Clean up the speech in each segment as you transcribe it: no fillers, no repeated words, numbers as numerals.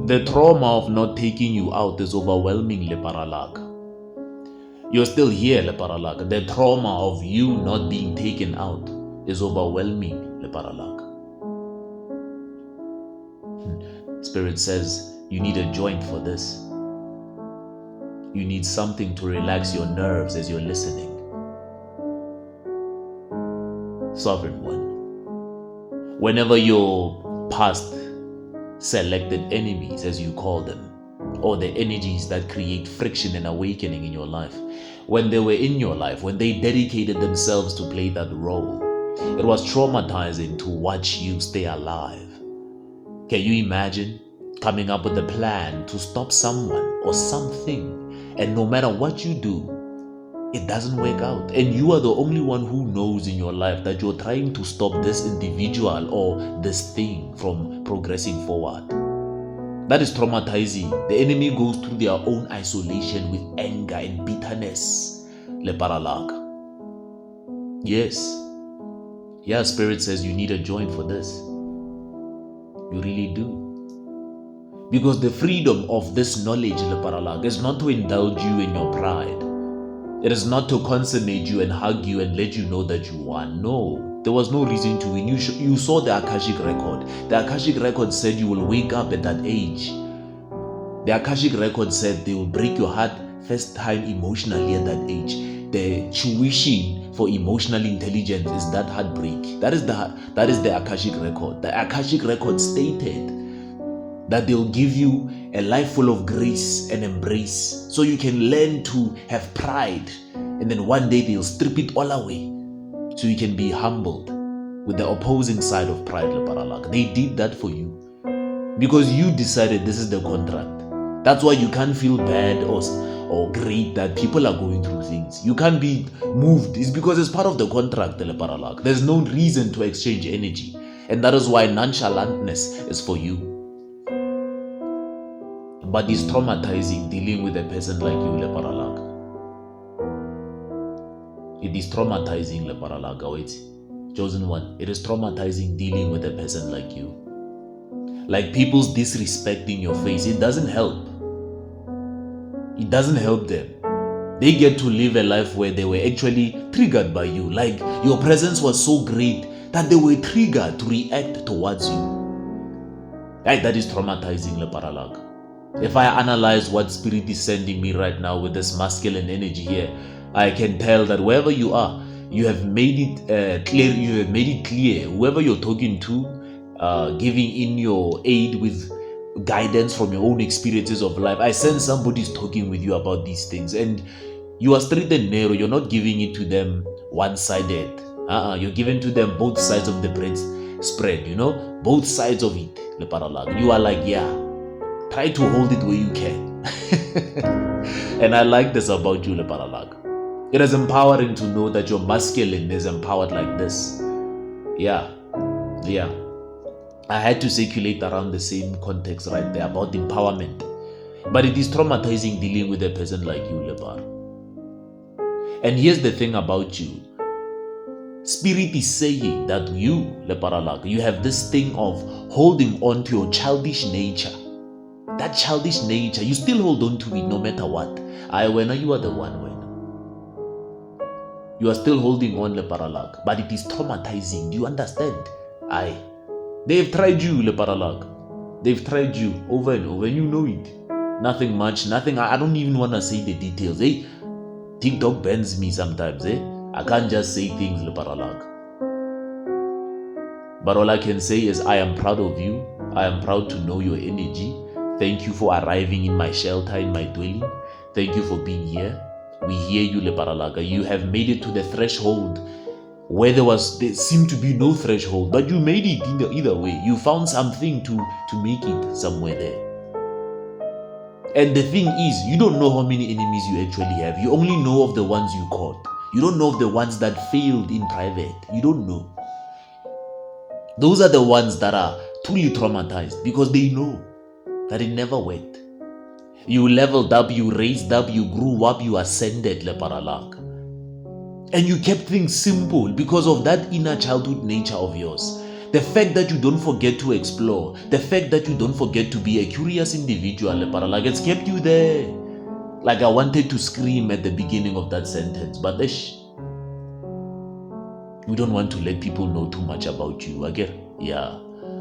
The trauma of not taking you out is overwhelming, Leparalaga. You're still here, Leparalaga. The trauma of you not being taken out is overwhelming, Leparalaga. Spirit says you need a joint for this. You need something to relax your nerves as you're listening. Sovereign One. Whenever your past selected enemies, as you call them, or the energies that create friction and awakening in your life, when they were in your life, when they dedicated themselves to play that role, it was traumatizing to watch you stay alive. Can you imagine coming up with a plan to stop someone or something, and no matter what you do, it doesn't work out, and you are the only one who knows in your life that you're trying to stop this individual or this thing from progressing forward? That is traumatizing. The enemy goes through their own isolation with anger and bitterness. Leparalaga. Yes. Yeah, Spirit says you need a joint for this. You really do. Because the freedom of this knowledge, Leparalaga, is not to indulge you in your pride. It is not to consummate you and hug you and let you know that you won. No, there was no reason to win. You saw the Akashic record. The Akashic record said you will wake up at that age. The Akashic record said they will break your heart first time emotionally at that age. The tuition for emotional intelligence is that heartbreak. That is the Akashic record. The Akashic record stated that they'll give you a life full of grace and embrace, so you can learn to have pride, and then one day they'll strip it all away so you can be humbled with the opposing side of pride. They did that for you because you decided this is the contract. That's why you can't feel bad or great that people are going through things. You can't be moved. It's because it's part of the contract. There's no reason to exchange energy, and that is why nonchalantness is for you. But it's traumatizing dealing with a person like you, Leparalaga. It is traumatizing, Leparalaga. Wait, chosen one. It is traumatizing dealing with a person like you. Like people's disrespect in your face. It doesn't help. It doesn't help them. They get to live a life where they were actually triggered by you. Like your presence was so great that they were triggered to react towards you. Like that is traumatizing, Leparalaga. If I analyze what Spirit is sending me right now with this masculine energy here, I can tell that wherever you are, you have made it clear. You have made it clear. Whoever you're talking to, giving in your aid with guidance from your own experiences of life. I sense somebody's talking with you about these things, and you are straight and narrow. You're not giving it to them one-sided. You're giving to them both sides of the bread spread. Both sides of it. You are like, yeah. Try to hold it where you can. And I like this about you, Leparalaga. It is empowering to know that your masculine is empowered like this. Yeah. I had to circulate around the same context right there about empowerment. But it is traumatizing dealing with a person like you, Lepar. And here's the thing about you. Spirit is saying that you, Leparalaga, you have this thing of holding on to your childish nature. That childish nature, you still hold on to it no matter what. When you are the one when you are still holding on, Leparalaga, but it is traumatizing. Do you understand? They've tried you, Leparalaga. They've tried you over and over, and you know it. Nothing much, nothing. I don't even want to say the details. TikTok bans me sometimes. I can't just say things, Leparalaga. But all I can say is I am proud of you. I am proud to know your energy. Thank you for arriving in my shelter, in my dwelling. Thank you for being here. We hear you, Leparalaga. You have made it to the threshold where there seemed to be no threshold, but you made it either way. You found something to make it somewhere there. And the thing is, you don't know how many enemies you actually have. You only know of the ones you caught. You don't know of the ones that failed in private. You don't know. Those are the ones that are truly traumatized because they know that it never worked. You leveled up, you raised up, you grew up, you ascended, Leparalaga. And you kept things simple because of that inner childhood nature of yours. The fact that you don't forget to explore, the fact that you don't forget to be a curious individual, like it's kept you there. Like I wanted to scream at the beginning of that sentence, but we don't want to let people know too much about you. Again, yeah.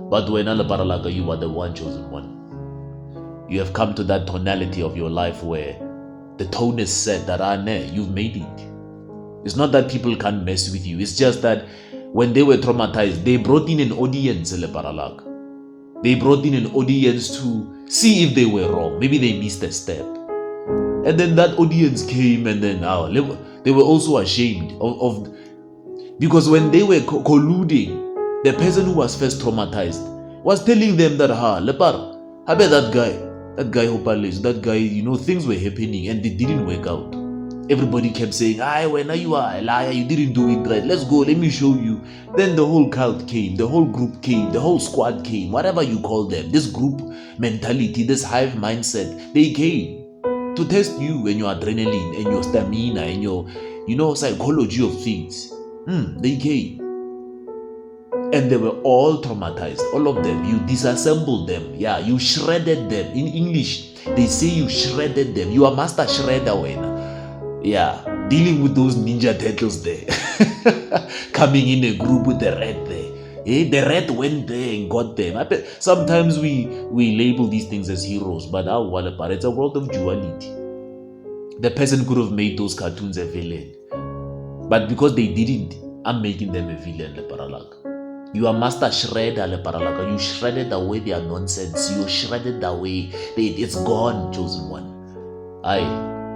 But when Alaparalaga, you are the one chosen one. You have come to that tonality of your life where the tone is set that you've made it. It's not that people can't mess with you. It's just that when they were traumatized, they brought in an audience, Alaparalaga. They brought in an audience to see if they were wrong. Maybe they missed a step. And then that audience came, and then they were also ashamed of because when they were colluding, the person who was first traumatized was telling them that, Lepar, I bet that guy Hopales, that guy, things were happening and they didn't work out. Everybody kept saying, when you are a liar, you didn't do it right. Let's go, let me show you. Then the whole cult came, the whole group came, the whole squad came, whatever you call them. This group mentality, this hive mindset, they came to test you and your adrenaline and your stamina and your, psychology of things. They came. And they were all traumatized. All of them. You disassembled them. Yeah, you shredded them. In English, they say you shredded them. You are master shredder when. Yeah, dealing with those ninja turtles there. Coming in a group with the red there. The red went there and got them. Sometimes we label these things as heroes, but it's a world of duality. The person could have made those cartoons a villain. But because they didn't, I'm making them a villain, Leparalag. You are master shredder, Leparalag. You shredded away their nonsense. You shredded away. It's gone, chosen one.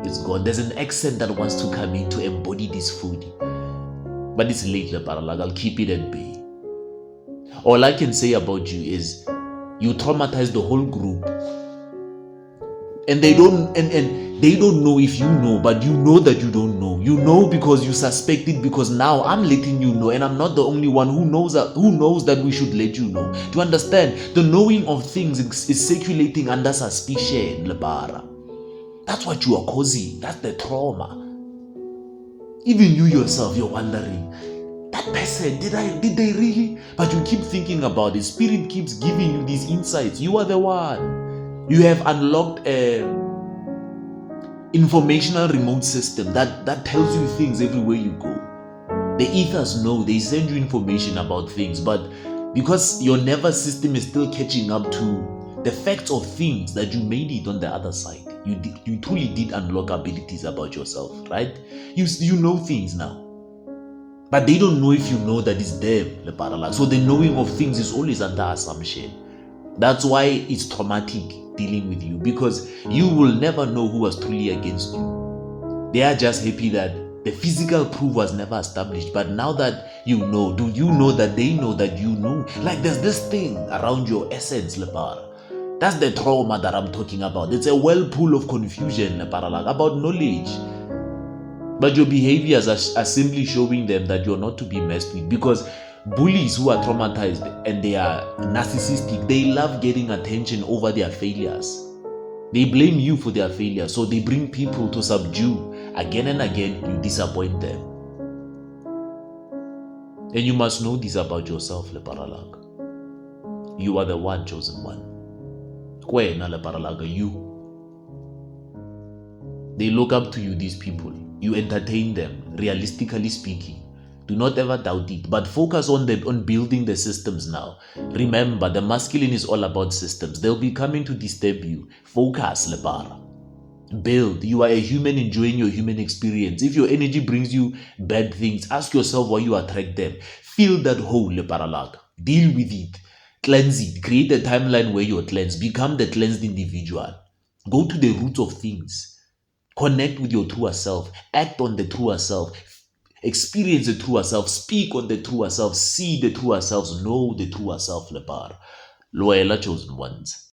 It's gone. There's an accent that wants to come in to embody this food. But it's late, Leparalag. I'll keep it at bay. All I can say about you is you traumatized the whole group. And they don't know if you know, but you know that you don't know. You know because you suspect it, because now I'm letting you know, and I'm not the only one who knows that we should let you know. Do you understand? The knowing of things is circulating under suspicion, Lebara. That's what you are causing. That's the trauma. Even you yourself, you're wondering, that person, did they really? But you keep thinking about it. Spirit keeps giving you these insights. You are the one. You have unlocked an informational remote system that tells you things everywhere you go. The ethers know, they send you information about things, but because your nervous system is still catching up to the facts of things that you made it on the other side. You truly did unlock abilities about yourself, right? You know things now. But they don't know if you know that it's them, the parallax. So the knowing of things is always under assumption. That's why it's traumatic dealing with you, because you will never know who was truly against you. They are just happy that the physical proof was never established. But now that you know, do you know that they know that you know? Like there's this thing around your essence, Lepara. That's the trauma that I'm talking about. It's a whirlpool of confusion, Lepara, about knowledge. But your behaviors are simply showing them that you're not to be messed with, because bullies who are traumatized and they are narcissistic, they love getting attention over their failures. They blame you for their failures, so they bring people to subdue. Again and again, you disappoint them. And you must know this about yourself, Leparalag. You are the one chosen one. Kwena Leparalag, you. They look up to you, these people. You entertain them, realistically speaking. Do not ever doubt it, but focus on building the systems now. Remember, the masculine is all about systems. They'll be coming to disturb you. Focus, Lebara. Build. You are a human enjoying your human experience. If your energy brings you bad things, ask yourself why you attract them. Fill that hole, Lebaralag. Deal with it. Cleanse it. Create a timeline where you're cleansed. Become the cleansed individual. Go to the roots of things. Connect with your truer self. Act on the truer self. Experience the truer self. Speak on the truer self. See the truer self. Know the truer self. Loyal chosen ones.